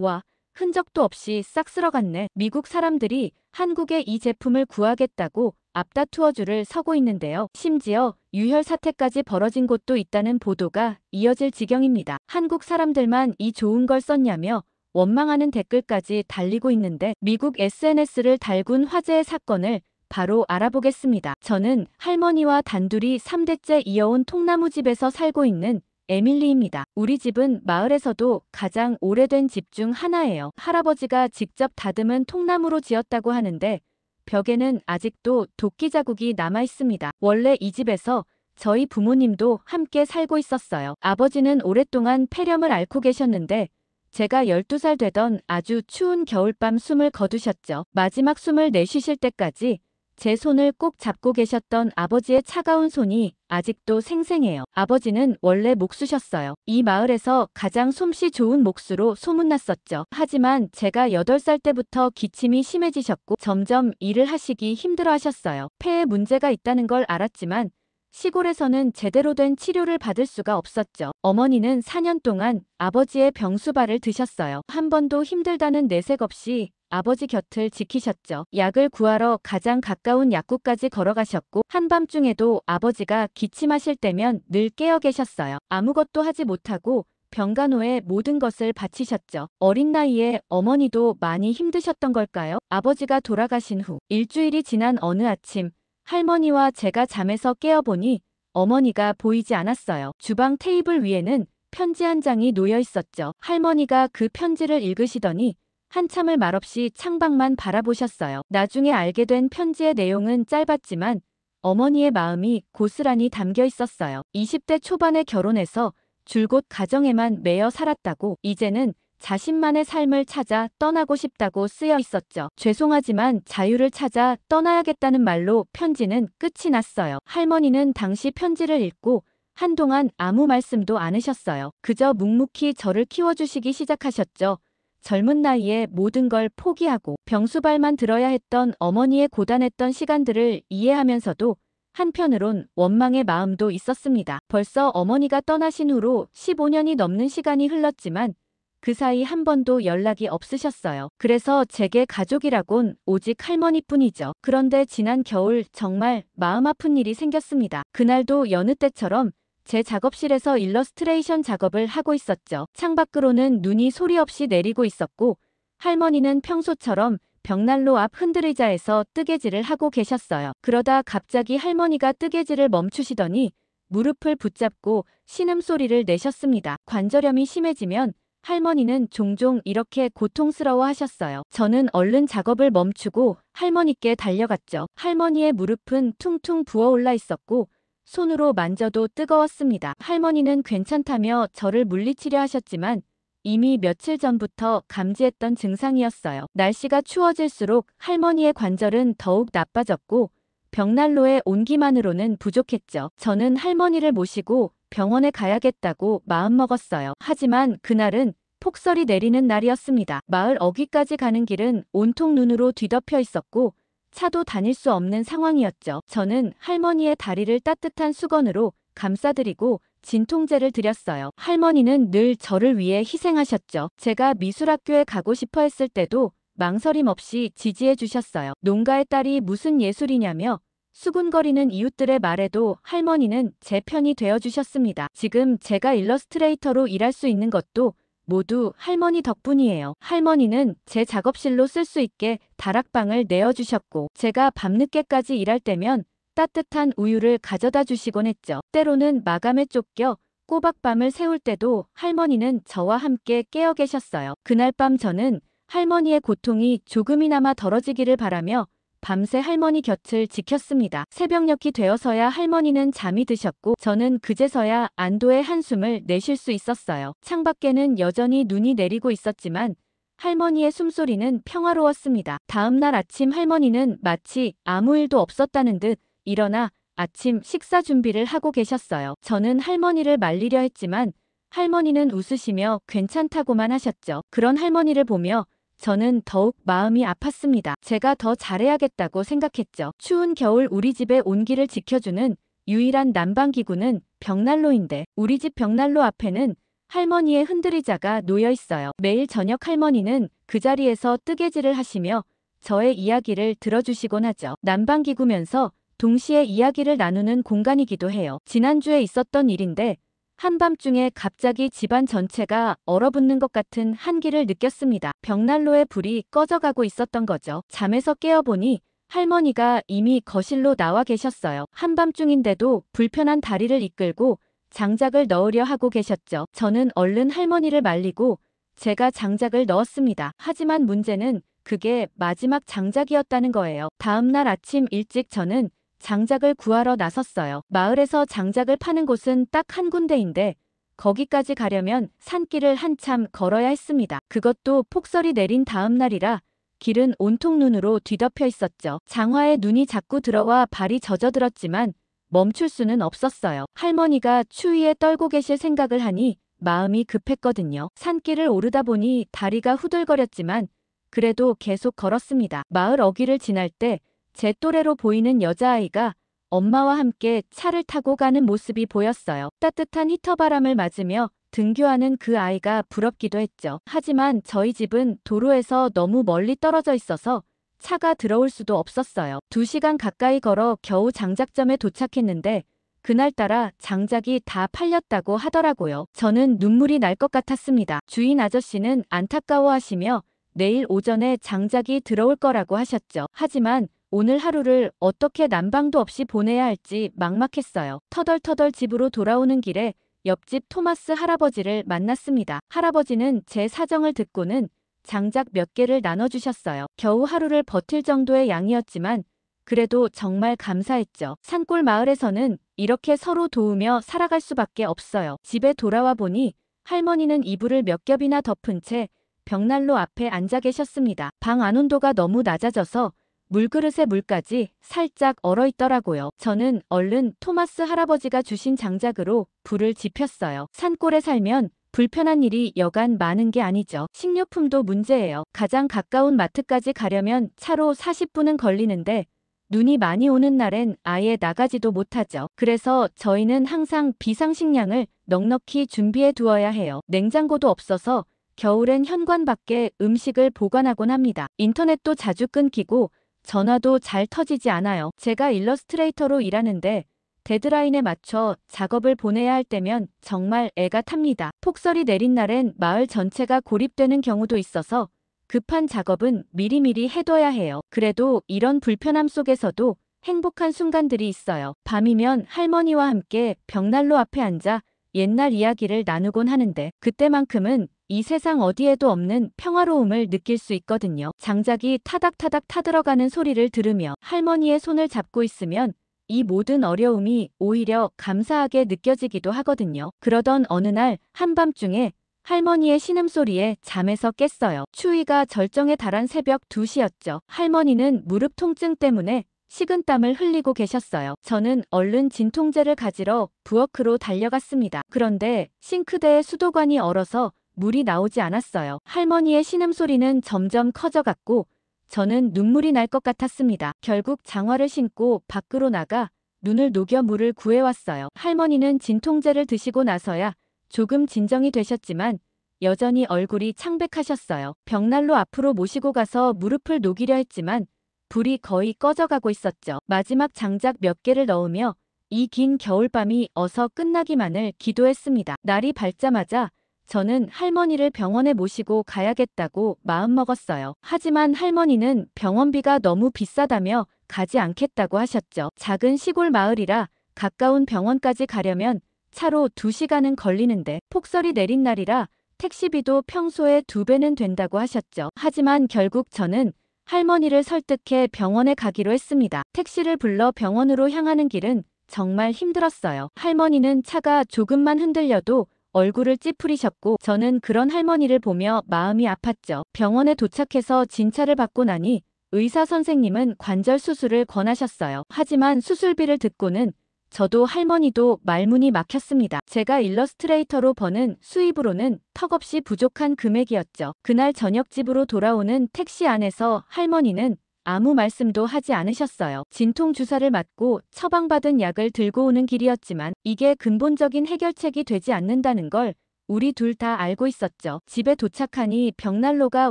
와, 흔적도 없이 싹 쓸어갔네. 미국 사람들이 한국에 이 제품을 구하겠다고 앞다투어 줄을 서고 있는데요. 심지어 유혈 사태까지 벌어진 곳도 있다는 보도가 이어질 지경입니다. 한국 사람들만 이 좋은 걸 썼냐며 원망하는 댓글까지 달리고 있는데 미국 SNS를 달군 화제의 사건을 바로 알아보겠습니다. 저는 할머니와 단둘이 3대째 이어온 통나무집에서 살고 있는 에밀리입니다. 우리 집은 마을에서도 가장 오래된 집 중 하나예요. 할아버지가 직접 다듬은 통나무로 지었다고 하는데 벽에는 아직도 도끼 자국이 남아 있습니다. 원래 이 집에서 저희 부모님도 함께 살고 있었어요. 아버지는 오랫동안 폐렴을 앓고 계셨는데 제가 12살 되던 아주 추운 겨울밤 숨을 거두셨죠. 마지막 숨을 내쉬실 때까지 제 손을 꼭 잡고 계셨던 아버지의 차가운 손이 아직도 생생해요. 아버지는 원래 목수셨어요. 이 마을에서 가장 솜씨 좋은 목수로 소문났었죠. 하지만 제가 8살 때부터 기침이 심해지셨고 점점 일을 하시기 힘들어 하셨어요. 폐에 문제가 있다는 걸 알았지만 시골에서는 제대로 된 치료를 받을 수가 없었죠. 어머니는 4년 동안 아버지의 병수발을 드셨어요. 한 번도 힘들다는 내색 없이 아버지 곁을 지키셨죠. 약을 구하러 가장 가까운 약국까지 걸어가셨고 한밤중에도 아버지가 기침하실 때면 늘 깨어 계셨어요. 아무것도 하지 못하고 병간호에 모든 것을 바치셨죠. 어린 나이에 어머니도 많이 힘드셨던 걸까요? 아버지가 돌아가신 후 일주일이 지난 어느 아침 할머니와 제가 잠에서 깨어보니 어머니가 보이지 않았어요. 주방 테이블 위에는 편지 한 장이 놓여 있었죠. 할머니가 그 편지를 읽으시더니 한참을 말없이 창밖만 바라보셨어요. 나중에 알게 된 편지의 내용은 짧았지만 어머니의 마음이 고스란히 담겨 있었어요. 20대 초반에 결혼해서 줄곧 가정에만 매여 살았다고 이제는 자신만의 삶을 찾아 떠나고 싶다고 쓰여 있었죠. 죄송하지만 자유를 찾아 떠나야겠다는 말로 편지는 끝이 났어요. 할머니는 당시 편지를 읽고 한동안 아무 말씀도 않으셨어요. 그저 묵묵히 저를 키워주시기 시작하셨죠. 젊은 나이에 모든 걸 포기하고 병수발만 들어야 했던 어머니의 고단했던 시간들을 이해하면서도 한편으론 원망의 마음도 있었습니다. 벌써 어머니가 떠나신 후로 15년이 넘는 시간이 흘렀지만 그 사이 한 번도 연락이 없으셨어요. 그래서 제게 가족이라곤 오직 할머니뿐이죠. 그런데 지난 겨울 정말 마음 아픈 일이 생겼습니다. 그날도 여느 때처럼 제 작업실에서 일러스트레이션 작업을 하고 있었죠. 창밖으로는 눈이 소리 없이 내리고 있었고 할머니는 평소처럼 벽난로 앞 흔들의자에서 뜨개질을 하고 계셨어요. 그러다 갑자기 할머니가 뜨개질을 멈추시더니 무릎을 붙잡고 신음소리를 내셨습니다. 관절염이 심해지면 할머니는 종종 이렇게 고통스러워 하셨어요. 저는 얼른 작업을 멈추고 할머니께 달려갔죠. 할머니의 무릎은 퉁퉁 부어올라 있었고 손으로 만져도 뜨거웠습니다. 할머니는 괜찮다며 저를 물리치려 하셨지만 이미 며칠 전부터 감지했던 증상이었어요. 날씨가 추워질수록 할머니의 관절은 더욱 나빠졌고 벽난로에 온기만으로는 부족했죠. 저는 할머니를 모시고 병원에 가야겠다고 마음먹었어요. 하지만 그날은 폭설이 내리는 날이었습니다. 마을 어귀까지 가는 길은 온통 눈으로 뒤덮여 있었고 차도 다닐 수 없는 상황이었죠. 저는 할머니의 다리를 따뜻한 수건으로 감싸드리고 진통제를 드렸어요. 할머니는 늘 저를 위해 희생하셨죠. 제가 미술학교에 가고 싶어 했을 때도 망설임 없이 지지해 주셨어요. 농가의 딸이 무슨 예술이냐며 수군거리는 이웃들의 말에도 할머니는 제 편이 되어주셨습니다. 지금 제가 일러스트레이터로 일할 수 있는 것도 모두 할머니 덕분이에요. 할머니는 제 작업실로 쓸 수 있게 다락방을 내어주셨고 제가 밤늦게까지 일할 때면 따뜻한 우유를 가져다 주시곤 했죠. 때로는 마감에 쫓겨 꼬박밤을 새울 때도 할머니는 저와 함께 깨어 계셨어요. 그날 밤 저는 할머니의 고통이 조금이나마 덜어지기를 바라며 밤새 할머니 곁을 지켰습니다. 새벽녘이 되어서야 할머니는 잠이 드셨고 저는 그제서야 안도의 한숨을 내쉴 수 있었어요. 창밖에는 여전히 눈이 내리고 있었지만 할머니의 숨소리는 평화로웠습니다. 다음 날 아침 할머니는 마치 아무 일도 없었다는 듯 일어나 아침 식사 준비를 하고 계셨어요. 저는 할머니를 말리려 했지만 할머니는 웃으시며 괜찮다고만 하셨죠. 그런 할머니를 보며 저는 더욱 마음이 아팠습니다. 제가 더 잘해야겠다고 생각했죠. 추운 겨울 우리 집의 온기를 지켜주는 유일한 난방기구는 벽난로인데 우리 집 벽난로 앞에는 할머니의 흔들의자가 놓여 있어요. 매일 저녁 할머니는 그 자리에서 뜨개질을 하시며 저의 이야기를 들어주시곤 하죠. 난방기구면서 동시에 이야기를 나누는 공간이기도 해요. 지난주에 있었던 일인데 한밤중에 갑자기 집안 전체가 얼어붙는 것 같은 한기를 느꼈습니다. 벽난로의 불이 꺼져가고 있었던 거죠. 잠에서 깨어보니 할머니가 이미 거실로 나와 계셨어요. 한밤중인데도 불편한 다리를 이끌고 장작을 넣으려 하고 계셨죠. 저는 얼른 할머니를 말리고 제가 장작을 넣었습니다. 하지만 문제는 그게 마지막 장작이었다는 거예요. 다음날 아침 일찍 저는 장작을 구하러 나섰어요. 마을에서 장작을 파는 곳은 딱 한 군데인데 거기까지 가려면 산길을 한참 걸어야 했습니다. 그것도 폭설이 내린 다음 날이라 길은 온통 눈으로 뒤덮여 있었죠. 장화에 눈이 자꾸 들어와 발이 젖어들었지만 멈출 수는 없었어요. 할머니가 추위에 떨고 계실 생각을 하니 마음이 급했거든요. 산길을 오르다 보니 다리가 후들거렸지만 그래도 계속 걸었습니다. 마을 어귀를 지날 때 제 또래로 보이는 여자아이가 엄마와 함께 차를 타고 가는 모습이 보였어요. 따뜻한 히터바람을 맞으며 등교하는 그 아이가 부럽기도 했죠. 하지만 저희 집은 도로에서 너무 멀리 떨어져 있어서 차가 들어올 수도 없었어요. 2시간 가까이 걸어 겨우 장작점에 도착했는데 그날따라 장작이 다 팔렸다고 하더라고요. 저는 눈물이 날 것 같았습니다. 주인 아저씨는 안타까워하시며 내일 오전에 장작이 들어올 거라고 하셨죠. 하지만 오늘 하루를 어떻게 난방도 없이 보내야 할지 막막했어요. 터덜터덜 집으로 돌아오는 길에 옆집 토마스 할아버지를 만났습니다. 할아버지는 제 사정을 듣고는 장작 몇 개를 나눠주셨어요. 겨우 하루를 버틸 정도의 양이었지만 그래도 정말 감사했죠. 산골 마을에서는 이렇게 서로 도우며 살아갈 수밖에 없어요. 집에 돌아와 보니 할머니는 이불을 몇 겹이나 덮은 채 벽난로 앞에 앉아 계셨습니다. 방 안 온도가 너무 낮아져서 물그릇에 물까지 살짝 얼어있더라고요. 저는 얼른 토마스 할아버지가 주신 장작으로 불을 지폈어요. 산골에 살면 불편한 일이 여간 많은 게 아니죠. 식료품도 문제예요. 가장 가까운 마트까지 가려면 차로 40분은 걸리는데 눈이 많이 오는 날엔 아예 나가지도 못하죠. 그래서 저희는 항상 비상식량을 넉넉히 준비해 두어야 해요. 냉장고도 없어서 겨울엔 현관밖에 음식을 보관하곤 합니다. 인터넷도 자주 끊기고 전화도 잘 터지지 않아요. 제가 일러스트레이터로 일하는데 데드라인에 맞춰 작업을 보내야 할 때면 정말 애가 탑니다. 폭설이 내린 날엔 마을 전체가 고립되는 경우도 있어서 급한 작업은 미리미리 해둬야 해요. 그래도 이런 불편함 속에서도 행복한 순간들이 있어요. 밤이면 할머니와 함께 벽난로 앞에 앉아 옛날 이야기를 나누곤 하는데 그때만큼은 이 세상 어디에도 없는 평화로움을 느낄 수 있거든요. 장작이 타닥타닥 타들어가는 소리를 들으며 할머니의 손을 잡고 있으면 이 모든 어려움이 오히려 감사하게 느껴지기도 하거든요. 그러던 어느 날 한밤중에 할머니의 신음소리에 잠에서 깼어요. 추위가 절정에 달한 새벽 2시였죠. 할머니는 무릎 통증 때문에 식은땀을 흘리고 계셨어요. 저는 얼른 진통제를 가지러 부엌으로 달려갔습니다. 그런데 싱크대에 수도관이 얼어서 물이 나오지 않았어요. 할머니의 신음소리는 점점 커져갔고 저는 눈물이 날 것 같았습니다. 결국 장화를 신고 밖으로 나가 눈을 녹여 물을 구해왔어요. 할머니는 진통제를 드시고 나서야 조금 진정이 되셨지만 여전히 얼굴이 창백하셨어요. 벽난로 앞으로 모시고 가서 무릎을 녹이려 했지만 불이 거의 꺼져가고 있었죠. 마지막 장작 몇 개를 넣으며 이 긴 겨울밤이 어서 끝나기만을 기도했습니다. 날이 밝자마자 저는 할머니를 병원에 모시고 가야겠다고 마음먹었어요. 하지만 할머니는 병원비가 너무 비싸다며 가지 않겠다고 하셨죠. 작은 시골 마을이라 가까운 병원까지 가려면 차로 2시간은 걸리는데 폭설이 내린 날이라 택시비도 평소의 2배는 된다고 하셨죠. 하지만 결국 저는 할머니를 설득해 병원에 가기로 했습니다. 택시를 불러 병원으로 향하는 길은 정말 힘들었어요. 할머니는 차가 조금만 흔들려도 얼굴을 찌푸리셨고 저는 그런 할머니를 보며 마음이 아팠죠. 병원에 도착해서 진찰을 받고 나니 의사 선생님은 관절 수술을 권하셨어요. 하지만 수술비를 듣고는 저도 할머니도 말문이 막혔습니다. 제가 일러스트레이터로 버는 수입으로는 턱없이 부족한 금액이었죠. 그날 저녁 집으로 돌아오는 택시 안에서 할머니는 아무 말씀도 하지 않으셨어요. 진통 주사를 맞고 처방받은 약을 들고 오는 길이었지만 이게 근본적인 해결책이 되지 않는다는 걸 우리 둘 다 알고 있었죠. 집에 도착하니 벽난로가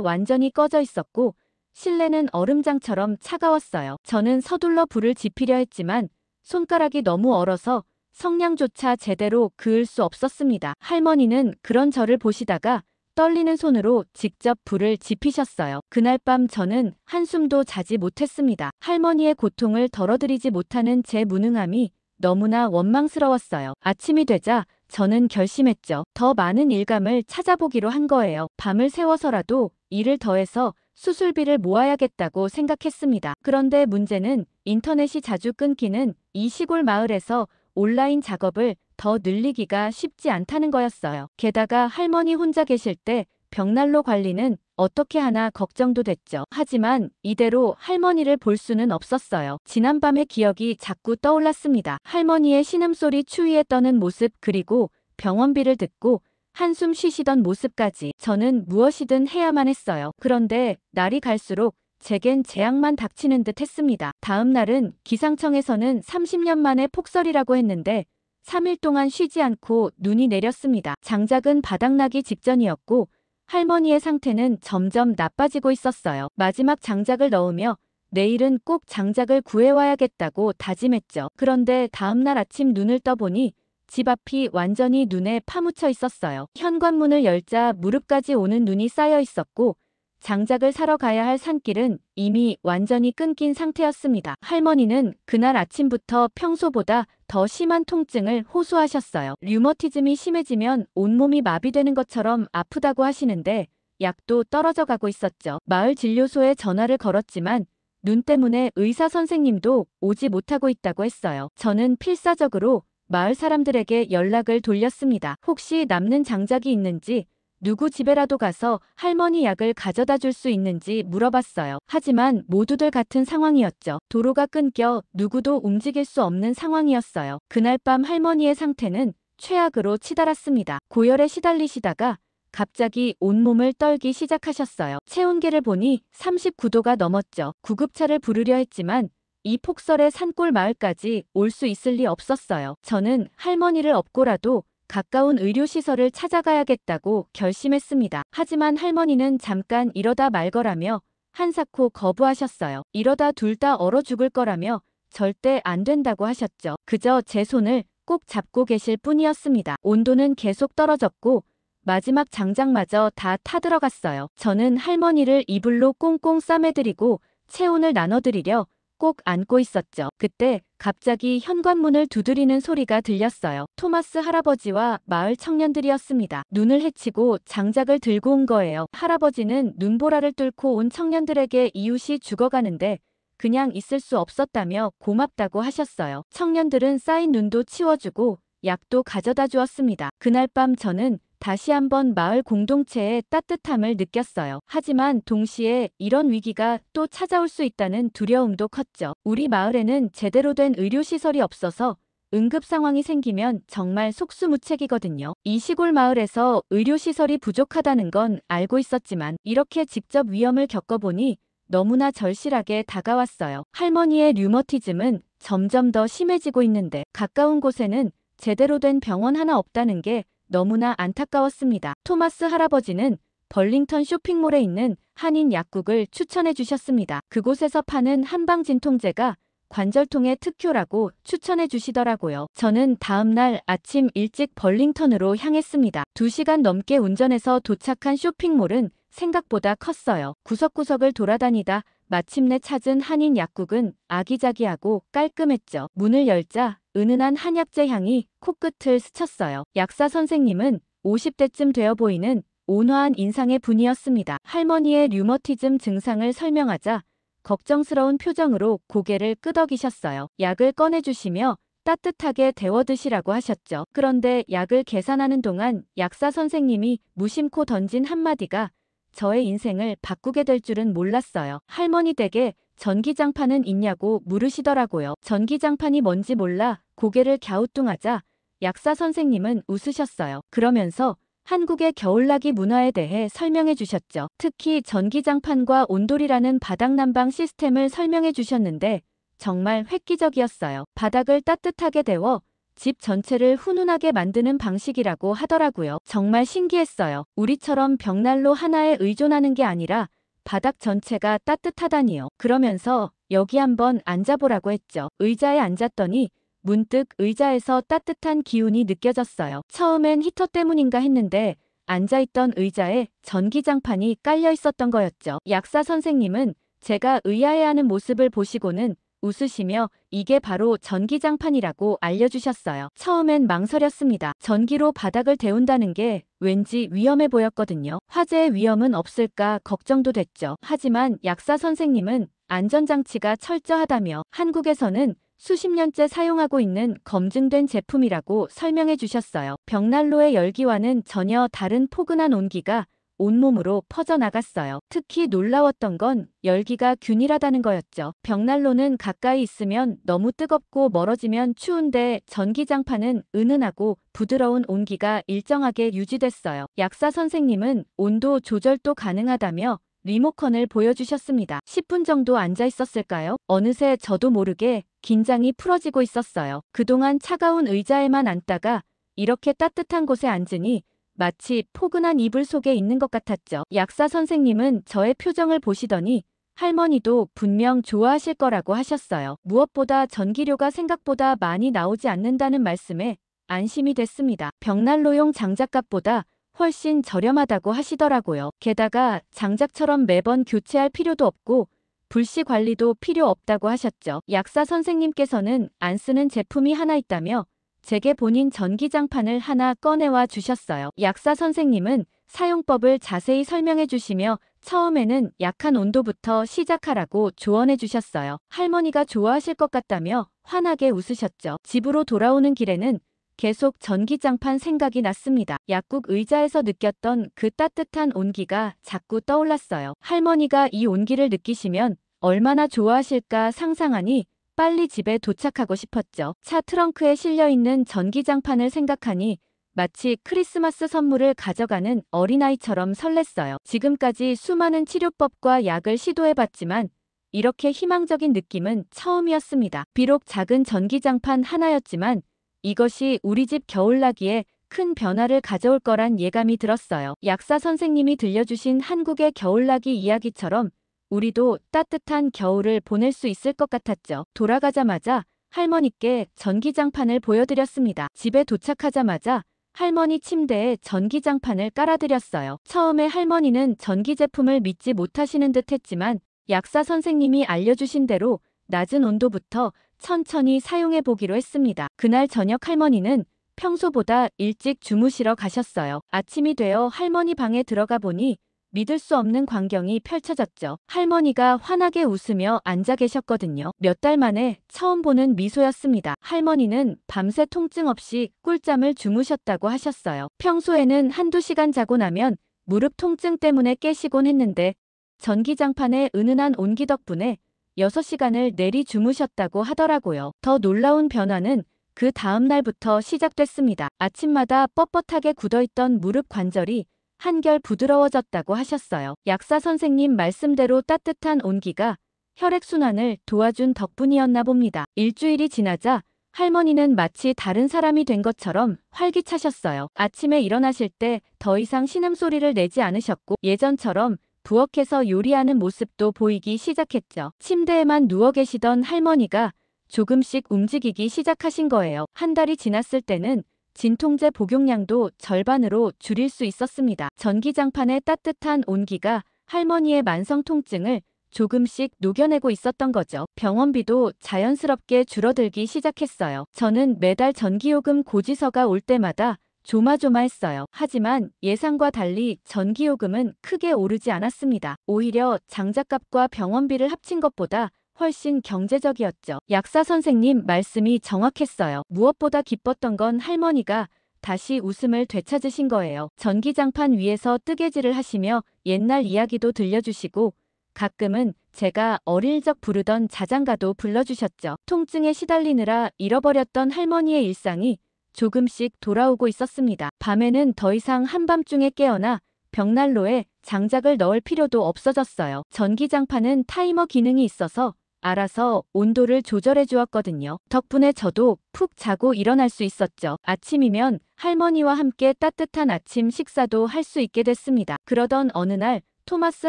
완전히 꺼져 있었고 실내는 얼음장처럼 차가웠어요. 저는 서둘러 불을 지피려 했지만 손가락이 너무 얼어서 성냥조차 제대로 그을 수 없었습니다. 할머니는 그런 저를 보시다가 떨리는 손으로 직접 불을 지피셨어요. 그날 밤 저는 한숨도 자지 못했습니다. 할머니의 고통을 덜어드리지 못하는 제 무능함이 너무나 원망스러웠어요. 아침이 되자 저는 결심했죠. 더 많은 일감을 찾아보기로 한 거예요. 밤을 새워서라도 일을 더해서 수술비를 모아야겠다고 생각했습니다. 그런데 문제는 인터넷이 자주 끊기는 이 시골 마을에서 온라인 작업을 더 늘리기가 쉽지 않다는 거였어요. 게다가 할머니 혼자 계실 때 벽난로 관리는 어떻게 하나 걱정도 됐죠. 하지만 이대로 할머니를 볼 수는 없었어요. 지난밤의 기억이 자꾸 떠올랐습니다. 할머니의 신음소리 추위에 떠는 모습 그리고 병원비를 듣고 한숨 쉬시던 모습까지 저는 무엇이든 해야만 했어요. 그런데 날이 갈수록 제겐 재앙만 닥치는 듯 했습니다. 다음 날은 기상청에서는 30년 만에 폭설이라고 했는데 3일 동안 쉬지 않고 눈이 내렸습니다. 장작은 바닥나기 직전이었고 할머니의 상태는 점점 나빠지고 있었어요. 마지막 장작을 넣으며 내일은 꼭 장작을 구해와야겠다고 다짐했죠. 그런데 다음날 아침 눈을 떠보니 집 앞이 완전히 눈에 파묻혀 있었어요. 현관문을 열자 무릎까지 오는 눈이 쌓여 있었고 장작을 사러 가야 할 산길은 이미 완전히 끊긴 상태였습니다. 할머니는 그날 아침부터 평소보다 더 심한 통증을 호소하셨어요. 류머티즘이 심해지면 온몸이 마비되는 것처럼 아프다고 하시는데 약도 떨어져 가고 있었죠. 마을 진료소에 전화를 걸었지만 눈 때문에 의사 선생님도 오지 못하고 있다고 했어요. 저는 필사적으로 마을 사람들에게 연락을 돌렸습니다. 혹시 남는 장작이 있는지 누구 집에라도 가서 할머니 약을 가져다 줄 수 있는지 물어봤어요. 하지만 모두들 같은 상황이었죠. 도로가 끊겨 누구도 움직일 수 없는 상황이었어요. 그날 밤 할머니의 상태는 최악으로 치달았습니다. 고열에 시달리시다가 갑자기 온몸을 떨기 시작하셨어요. 체온계를 보니 39도가 넘었죠. 구급차를 부르려 했지만 이 폭설의 산골 마을까지 올 수 있을 리 없었어요. 저는 할머니를 업고라도 가까운 의료시설을 찾아가야겠다고 결심했습니다. 하지만 할머니는 잠깐 이러다 말 거라며 한사코 거부하셨어요. 이러다 둘 다 얼어 죽을 거라며 절대 안 된다고 하셨죠. 그저 제 손을 꼭 잡고 계실 뿐이었습니다. 온도는 계속 떨어졌고 마지막 장작마저 다 타들어갔어요. 저는 할머니를 이불로 꽁꽁 싸매드리고 체온을 나눠드리려 꼭 안고 있었죠. 그때 갑자기 현관문을 두드리는 소리가 들렸어요. 토마스 할아버지와 마을 청년들이었습니다. 눈을 헤치고 장작을 들고 온 거예요. 할아버지는 눈보라를 뚫고 온 청년들에게 이웃이 죽어가는데 그냥 있을 수 없었다며 고맙다고 하셨어요. 청년들은 쌓인 눈도 치워주고 약도 가져다 주었습니다. 그날 밤 저는 다시 한번 마을 공동체의 따뜻함을 느꼈어요. 하지만 동시에 이런 위기가 또 찾아올 수 있다는 두려움도 컸죠. 우리 마을에는 제대로 된 의료시설이 없어서 응급 상황이 생기면 정말 속수무책이거든요. 이 시골 마을에서 의료시설이 부족하다는 건 알고 있었지만 이렇게 직접 위험을 겪어보니 너무나 절실하게 다가왔어요. 할머니의 류머티즘은 점점 더 심해지고 있는데 가까운 곳에는 제대로 된 병원 하나 없다는 게 너무나 안타까웠습니다. 토마스 할아버지는 벌링턴 쇼핑몰에 있는 한인 약국을 추천해 주셨습니다. 그곳에서 파는 한방 진통제가 관절통의 특효라고 추천해 주시더라고요. 저는 다음날 아침 일찍 벌링턴으로 향했습니다. 2시간 넘게 운전해서 도착한 쇼핑몰은 생각보다 컸어요. 구석구석을 돌아다니다 마침내 찾은 한인 약국은 아기자기하고 깔끔했죠. 문을 열자 은은한 한약재 향이 코끝을 스쳤어요. 약사 선생님은 50대쯤 되어 보이는 온화한 인상의 분이었습니다. 할머니의 류머티즘 증상을 설명하자 걱정스러운 표정으로 고개를 끄덕이셨어요. 약을 꺼내주시며 따뜻하게 데워 드시라고 하셨죠. 그런데 약을 계산하는 동안 약사 선생님이 무심코 던진 한마디가 저의 인생을 바꾸게 될 줄은 몰랐어요. 할머니 댁에 전기장판은 있냐고 물으시더라고요. 전기장판이 뭔지 몰라 고개를 갸우뚱하자 약사 선생님은 웃으셨어요. 그러면서 한국의 겨울나기 문화에 대해 설명해 주셨죠. 특히 전기장판과 온돌이라는 바닥난방 시스템을 설명해 주셨는데 정말 획기적이었어요. 바닥을 따뜻하게 데워 집 전체를 훈훈하게 만드는 방식이라고 하더라고요. 정말 신기했어요. 우리처럼 벽난로 하나에 의존하는 게 아니라 바닥 전체가 따뜻하다니요. 그러면서 여기 한번 앉아보라고 했죠. 의자에 앉았더니 문득 의자에서 따뜻한 기운이 느껴졌어요. 처음엔 히터 때문인가 했는데 앉아있던 의자에 전기장판이 깔려 있었던 거였죠. 약사 선생님은 제가 의아해하는 모습을 보시고는 웃으시며 이게 바로 전기장판이라고 알려주셨어요. 처음엔 망설였습니다. 전기로 바닥을 데운다는 게 왠지 위험해 보였거든요. 화재의 위험은 없을까 걱정도 됐죠. 하지만 약사 선생님은 안전장치가 철저하다며 한국에서는 수십 년째 사용하고 있는 검증된 제품이라고 설명해 주셨어요. 벽난로의 열기와는 전혀 다른 포근한 온기가 온몸으로 퍼져나갔어요. 특히 놀라웠던 건 열기가 균일하다는 거였죠. 벽난로는 가까이 있으면 너무 뜨겁고 멀어지면 추운데 전기장판은 은은하고 부드러운 온기가 일정하게 유지됐어요. 약사 선생님은 온도 조절도 가능하다며 리모컨을 보여주셨습니다. 10분 정도 앉아 있었을까요? 어느새 저도 모르게 긴장이 풀어지고 있었어요. 그동안 차가운 의자에만 앉다가 이렇게 따뜻한 곳에 앉으니 마치 포근한 이불 속에 있는 것 같았죠. 약사 선생님은 저의 표정을 보시더니 할머니도 분명 좋아하실 거라고 하셨어요. 무엇보다 전기료가 생각보다 많이 나오지 않는다는 말씀에 안심이 됐습니다. 벽난로용 장작값보다 훨씬 저렴하다고 하시더라고요. 게다가 장작처럼 매번 교체할 필요도 없고 불씨 관리도 필요 없다고 하셨죠. 약사 선생님께서는 안 쓰는 제품이 하나 있다며 제게 본인 전기장판을 하나 꺼내와 주셨어요. 약사 선생님은 사용법을 자세히 설명해 주시며 처음에는 약한 온도부터 시작하라고 조언해 주셨어요. 할머니가 좋아하실 것 같다며 환하게 웃으셨죠. 집으로 돌아오는 길에는 계속 전기장판 생각이 났습니다. 약국 의자에서 느꼈던 그 따뜻한 온기가 자꾸 떠올랐어요. 할머니가 이 온기를 느끼시면 얼마나 좋아하실까 상상하니 빨리 집에 도착하고 싶었죠. 차 트렁크에 실려있는 전기장판을 생각하니 마치 크리스마스 선물을 가져가는 어린아이처럼 설렜어요. 지금까지 수많은 치료법과 약을 시도해봤지만 이렇게 희망적인 느낌은 처음이었습니다. 비록 작은 전기장판 하나였지만 이것이 우리 집 겨울나기에 큰 변화를 가져올 거란 예감이 들었어요. 약사 선생님이 들려주신 한국의 겨울나기 이야기처럼 우리도 따뜻한 겨울을 보낼 수 있을 것 같았죠. 돌아가자마자 할머니께 전기장판을 보여드렸습니다. 집에 도착하자마자 할머니 침대에 전기장판을 깔아드렸어요. 처음에 할머니는 전기 제품을 믿지 못하시는 듯 했지만 약사 선생님이 알려주신 대로 낮은 온도부터 천천히 사용해 보기로 했습니다. 그날 저녁 할머니는 평소보다 일찍 주무시러 가셨어요. 아침이 되어 할머니 방에 들어가 보니 믿을 수 없는 광경이 펼쳐졌죠. 할머니가 환하게 웃으며 앉아 계셨거든요. 몇 달 만에 처음 보는 미소였습니다. 할머니는 밤새 통증 없이 꿀잠을 주무셨다고 하셨어요. 평소에는 한두 시간 자고 나면 무릎 통증 때문에 깨시곤 했는데 전기장판의 은은한 온기 덕분에 6시간을 내리 주무셨다고 하더라고요. 더 놀라운 변화는 그 다음 날부터 시작됐습니다. 아침마다 뻣뻣하게 굳어있던 무릎 관절이 한결 부드러워졌다고 하셨어요. 약사 선생님 말씀대로 따뜻한 온기가 혈액순환을 도와준 덕분이었나 봅니다. 일주일이 지나자 할머니는 마치 다른 사람이 된 것처럼 활기차셨어요. 아침에 일어나실 때 더 이상 신음소리를 내지 않으셨고 예전처럼 부엌에서 요리하는 모습도 보이기 시작했죠. 침대에만 누워 계시던 할머니가 조금씩 움직이기 시작하신 거예요. 한 달이 지났을 때는 진통제 복용량도 절반으로 줄일 수 있었습니다. 전기장판의 따뜻한 온기가 할머니의 만성 통증을 조금씩 녹여내고 있었던 거죠. 병원비도 자연스럽게 줄어들기 시작했어요. 저는 매달 전기요금 고지서가 올 때마다 조마조마했어요. 하지만 예상과 달리 전기요금은 크게 오르지 않았습니다. 오히려 장작값과 병원비를 합친 것보다 훨씬 경제적이었죠. 약사 선생님 말씀이 정확했어요. 무엇보다 기뻤던 건 할머니가 다시 웃음을 되찾으신 거예요. 전기장판 위에서 뜨개질을 하시며 옛날 이야기도 들려주시고 가끔은 제가 어릴 적 부르던 자장가도 불러주셨죠. 통증에 시달리느라 잃어버렸던 할머니의 일상이 조금씩 돌아오고 있었습니다. 밤에는 더 이상 한밤중에 깨어나 벽난로에 장작을 넣을 필요도 없어졌어요. 전기장판은 타이머 기능이 있어서 알아서 온도를 조절해 주었거든요. 덕분에 저도 푹 자고 일어날 수 있었죠. 아침이면 할머니와 함께 따뜻한 아침 식사도 할 수 있게 됐습니다. 그러던 어느 날 토마스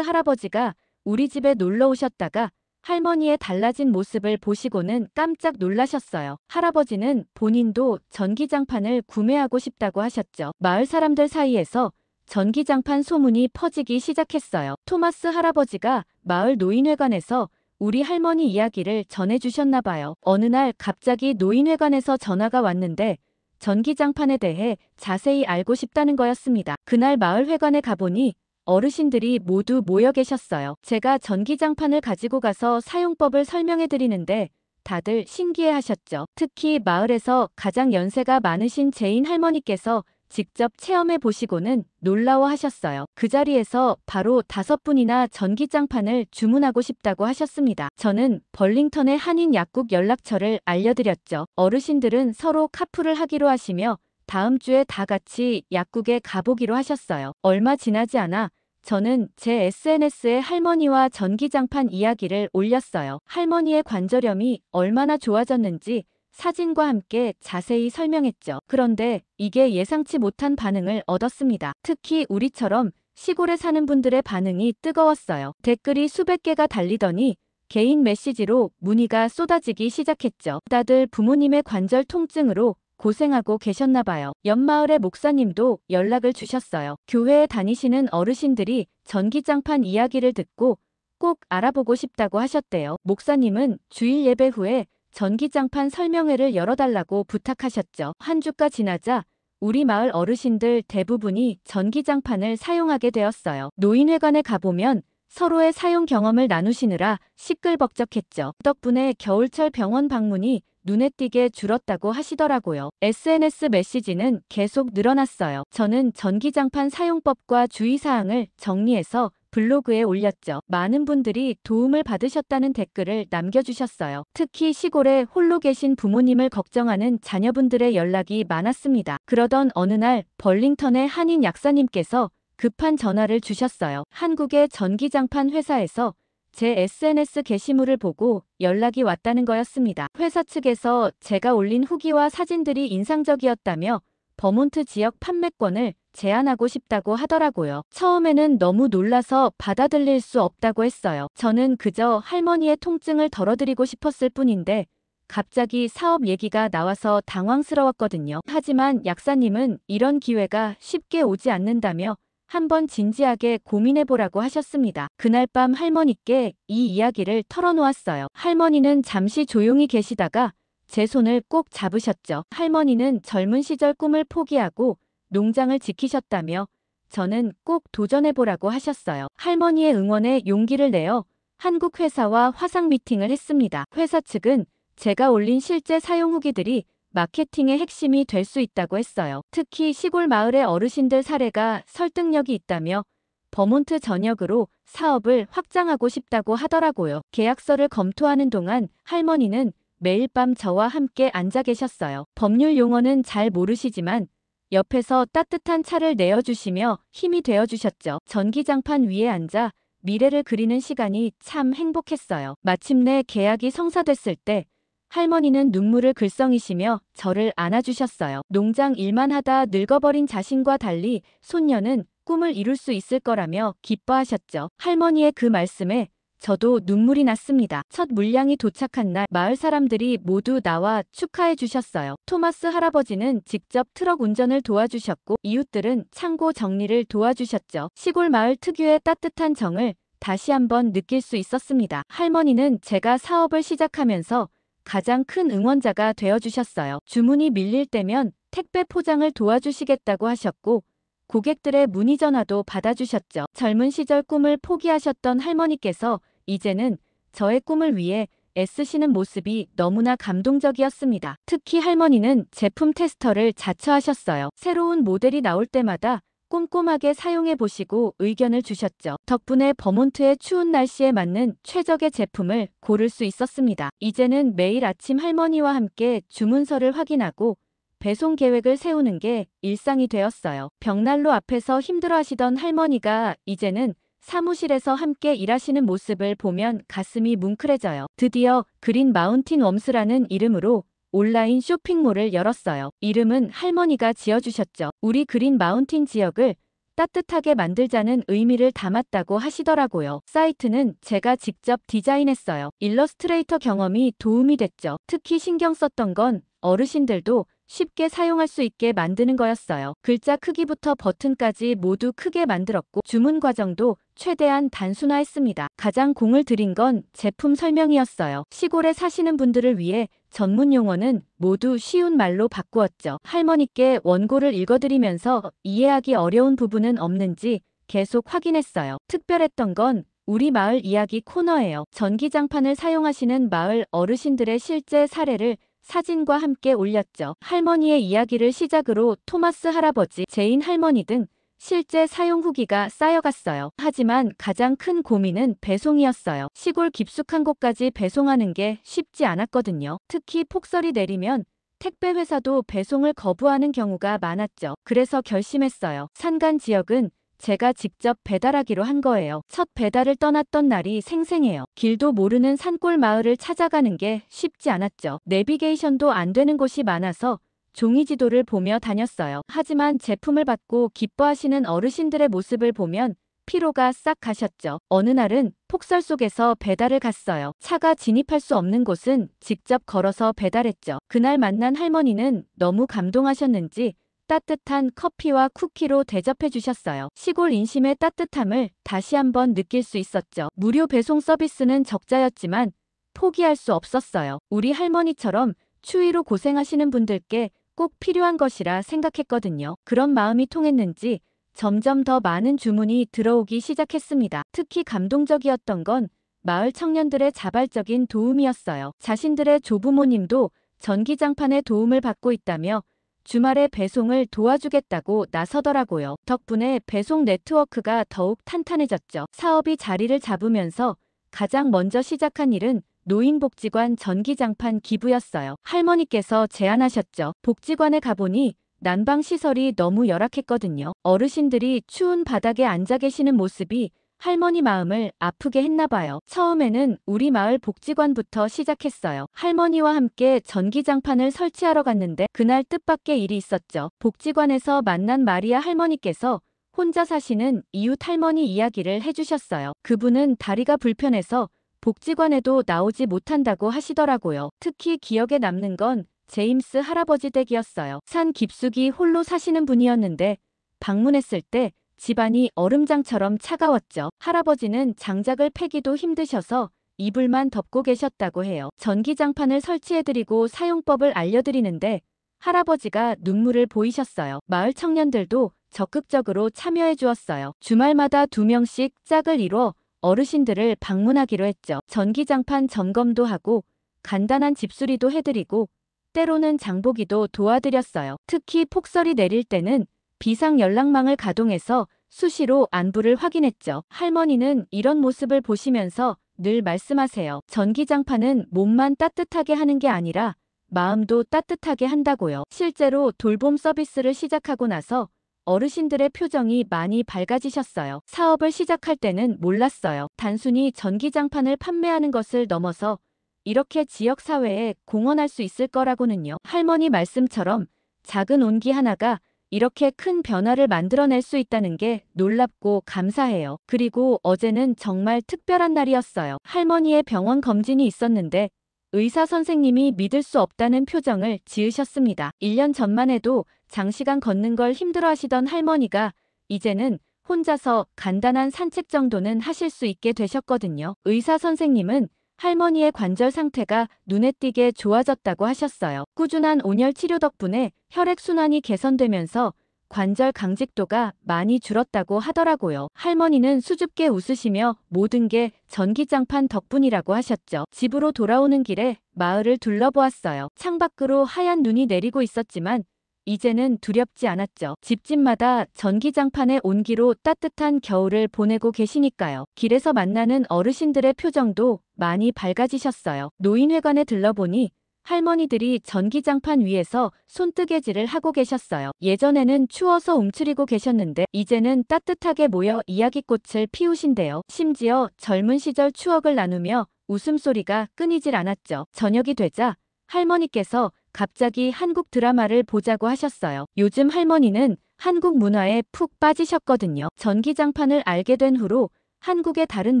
할아버지가 우리 집에 놀러 오셨다가 할머니의 달라진 모습을 보시고는 깜짝 놀라셨어요. 할아버지는 본인도 전기장판을 구매하고 싶다고 하셨죠. 마을 사람들 사이에서 전기장판 소문이 퍼지기 시작했어요. 토마스 할아버지가 마을 노인회관에서 우리 할머니 이야기를 전해주셨나 봐요. 어느 날 갑자기 노인회관에서 전화가 왔는데 전기장판에 대해 자세히 알고 싶다는 거였습니다. 그날 마을 회관에 가보니 어르신들이 모두 모여 계셨어요. 제가 전기장판을 가지고 가서 사용법을 설명해 드리는데 다들 신기해 하셨죠. 특히 마을에서 가장 연세가 많으신 제인 할머니께서 직접 체험해 보시고는 놀라워 하셨어요. 그 자리에서 바로 5분이나 전기장판을 주문하고 싶다고 하셨습니다. 저는 벌링턴의 한인 약국 연락처를 알려드렸죠. 어르신들은 서로 카풀을 하기로 하시며 다음 주에 다 같이 약국에 가보기로 하셨어요. 얼마 지나지 않아 저는 제 SNS에 할머니와 전기장판 이야기를 올렸어요. 할머니의 관절염이 얼마나 좋아졌는지 사진과 함께 자세히 설명했죠. 그런데 이게 예상치 못한 반응을 얻었습니다. 특히 우리처럼 시골에 사는 분들의 반응이 뜨거웠어요. 댓글이 수백 개가 달리더니 개인 메시지로 문의가 쏟아지기 시작했죠. 다들 부모님의 관절 통증으로 고생하고 계셨나 봐요. 옆마을의 목사님도 연락을 주셨어요. 교회에 다니시는 어르신들이 전기장판 이야기를 듣고 꼭 알아보고 싶다고 하셨대요. 목사님은 주일 예배 후에 전기장판 설명회를 열어달라고 부탁하셨죠. 한 주가 지나자 우리 마을 어르신들 대부분이 전기장판을 사용하게 되었어요. 노인회관에 가보면 서로의 사용 경험을 나누시느라 시끌벅적했죠. 덕분에 겨울철 병원 방문이 눈에 띄게 줄었다고 하시더라고요. SNS 메시지는 계속 늘어났어요. 저는 전기장판 사용법과 주의사항을 정리해서 블로그에 올렸죠. 많은 분들이 도움을 받으셨다는 댓글을 남겨주셨어요. 특히 시골에 홀로 계신 부모님을 걱정하는 자녀분들의 연락이 많았습니다. 그러던 어느 날 벌링턴의 한인 약사님께서 급한 전화를 주셨어요. 한국의 전기장판 회사에서 제 SNS 게시물을 보고 연락이 왔다는 거였습니다. 회사 측에서 제가 올린 후기와 사진들이 인상적이었다며 버몬트 지역 판매권을 제안하고 싶다고 하더라고요. 처음에는 너무 놀라서 받아들일 수 없다고 했어요. 저는 그저 할머니의 통증을 덜어드리고 싶었을 뿐인데 갑자기 사업 얘기가 나와서 당황스러웠거든요. 하지만 약사님은 이런 기회가 쉽게 오지 않는다며 한번 진지하게 고민해보라고 하셨습니다. 그날 밤 할머니께 이 이야기를 털어놓았어요. 할머니는 잠시 조용히 계시다가 제 손을 꼭 잡으셨죠. 할머니는 젊은 시절 꿈을 포기하고 농장을 지키셨다며 저는 꼭 도전해보라고 하셨어요. 할머니의 응원에 용기를 내어 한국 회사와 화상 미팅을 했습니다. 회사 측은 제가 올린 실제 사용 후기들이 마케팅의 핵심이 될 수 있다고 했어요. 특히 시골 마을의 어르신들 사례가 설득력이 있다며 버몬트 전역으로 사업을 확장하고 싶다고 하더라고요. 계약서를 검토하는 동안 할머니는 매일 밤 저와 함께 앉아 계셨어요. 법률 용어는 잘 모르시지만 옆에서 따뜻한 차를 내어주시며 힘이 되어주셨죠. 전기장판 위에 앉아 미래를 그리는 시간이 참 행복했어요. 마침내 계약이 성사됐을 때 할머니는 눈물을 글썽이시며 저를 안아주셨어요. 농장 일만 하다 늙어버린 자신과 달리 손녀는 꿈을 이룰 수 있을 거라며 기뻐하셨죠. 할머니의 그 말씀에 저도 눈물이 났습니다. 첫 물량이 도착한 날 마을 사람들이 모두 나와 축하해 주셨어요. 토마스 할아버지는 직접 트럭 운전을 도와주셨고 이웃들은 창고 정리를 도와주셨죠. 시골 마을 특유의 따뜻한 정을 다시 한번 느낄 수 있었습니다. 할머니는 제가 사업을 시작하면서 가장 큰 응원자가 되어주셨어요. 주문이 밀릴 때면 택배 포장을 도와주시겠다고 하셨고 고객들의 문의 전화도 받아주셨죠. 젊은 시절 꿈을 포기하셨던 할머니께서 이제는 저의 꿈을 위해 애쓰시는 모습이 너무나 감동적이었습니다. 특히 할머니는 제품 테스터를 자처하셨어요. 새로운 모델이 나올 때마다 꼼꼼하게 사용해보시고 의견을 주셨죠. 덕분에 버몬트의 추운 날씨에 맞는 최적의 제품을 고를 수 있었습니다. 이제는 매일 아침 할머니와 함께 주문서를 확인하고 배송 계획을 세우는 게 일상이 되었어요. 벽난로 앞에서 힘들어하시던 할머니가 이제는 사무실에서 함께 일하시는 모습을 보면 가슴이 뭉클해져요. 드디어 그린 마운틴 웜스라는 이름으로 온라인 쇼핑몰을 열었어요. 이름은 할머니가 지어주셨죠. 우리 그린 마운틴 지역을 따뜻하게 만들자는 의미를 담았다고 하시더라고요. 사이트는 제가 직접 디자인했어요. 일러스트레이터 경험이 도움이 됐죠. 특히 신경 썼던 건 어르신들도 쉽게 사용할 수 있게 만드는 거였어요. 글자 크기부터 버튼까지 모두 크게 만들었고 주문 과정도 최대한 단순화했습니다. 가장 공을 들인 건 제품 설명이었어요. 시골에 사시는 분들을 위해 전문 용어는 모두 쉬운 말로 바꾸었죠. 할머니께 원고를 읽어드리면서 이해하기 어려운 부분은 없는지 계속 확인했어요. 특별했던 건 우리 마을 이야기 코너예요. 전기장판을 사용하시는 마을 어르신들의 실제 사례를 사진과 함께 올렸죠. 할머니의 이야기를 시작으로 토마스 할아버지, 제인 할머니 등 실제 사용 후기가 쌓여갔어요. 하지만 가장 큰 고민은 배송이었어요. 시골 깊숙한 곳까지 배송하는 게 쉽지 않았거든요. 특히 폭설이 내리면 택배 회사도 배송을 거부하는 경우가 많았죠. 그래서 결심했어요. 산간 지역은 제가 직접 배달하기로 한 거예요. 첫 배달을 떠났던 날이 생생해요. 길도 모르는 산골 마을을 찾아가는 게 쉽지 않았죠. 내비게이션도 안 되는 곳이 많아서 종이지도를 보며 다녔어요. 하지만 제품을 받고 기뻐하시는 어르신들의 모습을 보면 피로가 싹 가셨죠. 어느 날은 폭설 속에서 배달을 갔어요. 차가 진입할 수 없는 곳은 직접 걸어서 배달했죠. 그날 만난 할머니는 너무 감동하셨는지 따뜻한 커피와 쿠키로 대접해 주셨어요. 시골 인심의 따뜻함을 다시 한번 느낄 수 있었죠. 무료 배송 서비스는 적자였지만 포기할 수 없었어요. 우리 할머니처럼 추위로 고생하시는 분들께 꼭 필요한 것이라 생각했거든요. 그런 마음이 통했는지 점점 더 많은 주문이 들어오기 시작했습니다. 특히 감동적이었던 건 마을 청년들의 자발적인 도움이었어요. 자신들의 조부모님도 전기장판의 도움을 받고 있다며 주말에 배송을 도와주겠다고 나서더라고요. 덕분에 배송 네트워크가 더욱 탄탄해졌죠. 사업이 자리를 잡으면서 가장 먼저 시작한 일은 노인복지관 전기장판 기부였어요. 할머니께서 제안하셨죠. 복지관에 가보니 난방시설이 너무 열악했거든요. 어르신들이 추운 바닥에 앉아 계시는 모습이 할머니 마음을 아프게 했나봐요. 처음에는 우리 마을 복지관부터 시작했어요. 할머니와 함께 전기장판을 설치하러 갔는데 그날 뜻밖의 일이 있었죠. 복지관에서 만난 마리아 할머니께서 혼자 사시는 이웃 할머니 이야기를 해주셨어요. 그분은 다리가 불편해서 복지관에도 나오지 못한다고 하시더라고요. 특히 기억에 남는 건 제임스 할아버지 댁이었어요. 산 깊숙이 홀로 사시는 분이었는데 방문했을 때 집안이 얼음장처럼 차가웠죠. 할아버지는 장작을 패기도 힘드셔서 이불만 덮고 계셨다고 해요. 전기장판을 설치해드리고 사용법을 알려드리는데 할아버지가 눈물을 보이셨어요. 마을 청년들도 적극적으로 참여해 주었어요. 주말마다 2명씩 짝을 이뤄 어르신들을 방문하기로 했죠. 전기장판 점검도 하고 간단한 집수리도 해드리고 때로는 장보기도 도와드렸어요. 특히 폭설이 내릴 때는 비상연락망을 가동해서 수시로 안부를 확인했죠. 할머니는 이런 모습을 보시면서 늘 말씀하세요. 전기장판은 몸만 따뜻하게 하는 게 아니라 마음도 따뜻하게 한다고요. 실제로 돌봄 서비스를 시작하고 나서 어르신들의 표정이 많이 밝아지셨어요. 사업을 시작할 때는 몰랐어요. 단순히 전기장판을 판매하는 것을 넘어서 이렇게 지역사회에 공헌할 수 있을 거라고는요. 할머니 말씀처럼 작은 온기 하나가 이렇게 큰 변화를 만들어낼 수 있다는 게 놀랍고 감사해요. 그리고 어제는 정말 특별한 날이었어요. 할머니의 병원 검진이 있었는데 의사 선생님이 믿을 수 없다는 표정을 지으셨습니다. 1년 전만 해도 장시간 걷는 걸 힘들어하시던 할머니가 이제는 혼자서 간단한 산책 정도는 하실 수 있게 되셨거든요. 의사 선생님은 할머니의 관절 상태가 눈에 띄게 좋아졌다고 하셨어요. 꾸준한 온열 치료 덕분에 혈액순환이 개선되면서 관절 강직도가 많이 줄었다고 하더라고요. 할머니는 수줍게 웃으시며 모든 게 전기장판 덕분이라고 하셨죠. 집으로 돌아오는 길에 마을을 둘러보았어요. 창밖으로 하얀 눈이 내리고 있었지만 이제는 두렵지 않았죠. 집집마다 전기장판의 온기로 따뜻한 겨울을 보내고 계시니까요. 길에서 만나는 어르신들의 표정도 많이 밝아지셨어요. 노인회관에 들러보니 할머니들이 전기장판 위에서 손뜨개질을 하고 계셨어요. 예전에는 추워서 움츠리고 계셨는데 이제는 따뜻하게 모여 이야기꽃을 피우신대요. 심지어 젊은 시절 추억을 나누며 웃음소리가 끊이질 않았죠. 저녁이 되자 할머니께서 갑자기 한국 드라마를 보자고 하셨어요. 요즘 할머니는 한국 문화에 푹 빠지셨거든요. 전기장판을 알게 된 후로 한국의 다른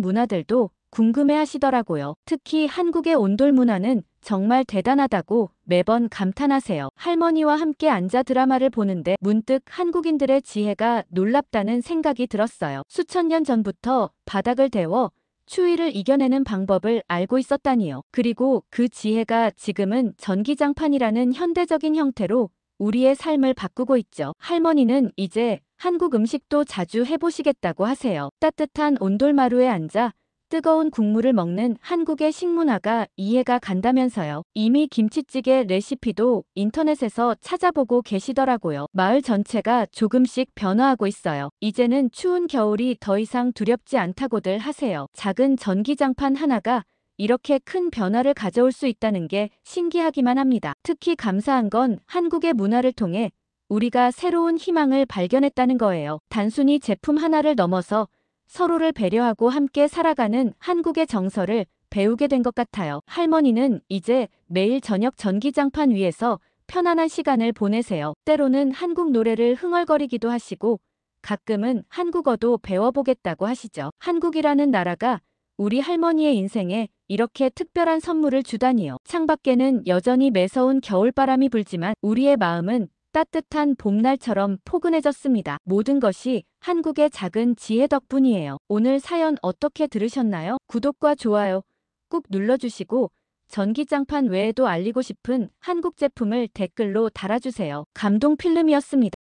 문화들도 궁금해 하시더라고요. 특히 한국의 온돌 문화는 정말 대단하다고 매번 감탄하세요. 할머니와 함께 앉아 드라마를 보는데 문득 한국인들의 지혜가 놀랍다는 생각이 들었어요. 수천 년 전부터 바닥을 데워 추위를 이겨내는 방법을 알고 있었다니요. 그리고 그 지혜가 지금은 전기장판이라는 현대적인 형태로 우리의 삶을 바꾸고 있죠. 할머니는 이제 한국 음식도 자주 해보시겠다고 하세요. 따뜻한 온돌마루에 앉아 뜨거운 국물을 먹는 한국의 식문화가 이해가 간다면서요. 이미 김치찌개 레시피도 인터넷에서 찾아보고 계시더라고요. 마을 전체가 조금씩 변화하고 있어요. 이제는 추운 겨울이 더 이상 두렵지 않다고들 하세요. 작은 전기장판 하나가 이렇게 큰 변화를 가져올 수 있다는 게 신기하기만 합니다. 특히 감사한 건 한국의 문화를 통해 우리가 새로운 희망을 발견했다는 거예요. 단순히 제품 하나를 넘어서 서로를 배려하고 함께 살아가는 한국의 정서를 배우게 된 것 같아요. 할머니는 이제 매일 저녁 전기장판 위에서 편안한 시간을 보내세요. 때로는 한국 노래를 흥얼거리기도 하시고 가끔은 한국어도 배워보겠다고 하시죠. 한국이라는 나라가 우리 할머니의 인생에 이렇게 특별한 선물을 주다니요. 창밖에는 여전히 매서운 겨울바람이 불지만 우리의 마음은 따뜻한 봄날처럼 포근해졌습니다. 모든 것이 한국의 작은 지혜 덕분이에요. 오늘 사연 어떻게 들으셨나요? 구독과 좋아요 꾹 눌러주시고 전기장판 외에도 알리고 싶은 한국 제품을 댓글로 달아주세요. 감동 필름이었습니다.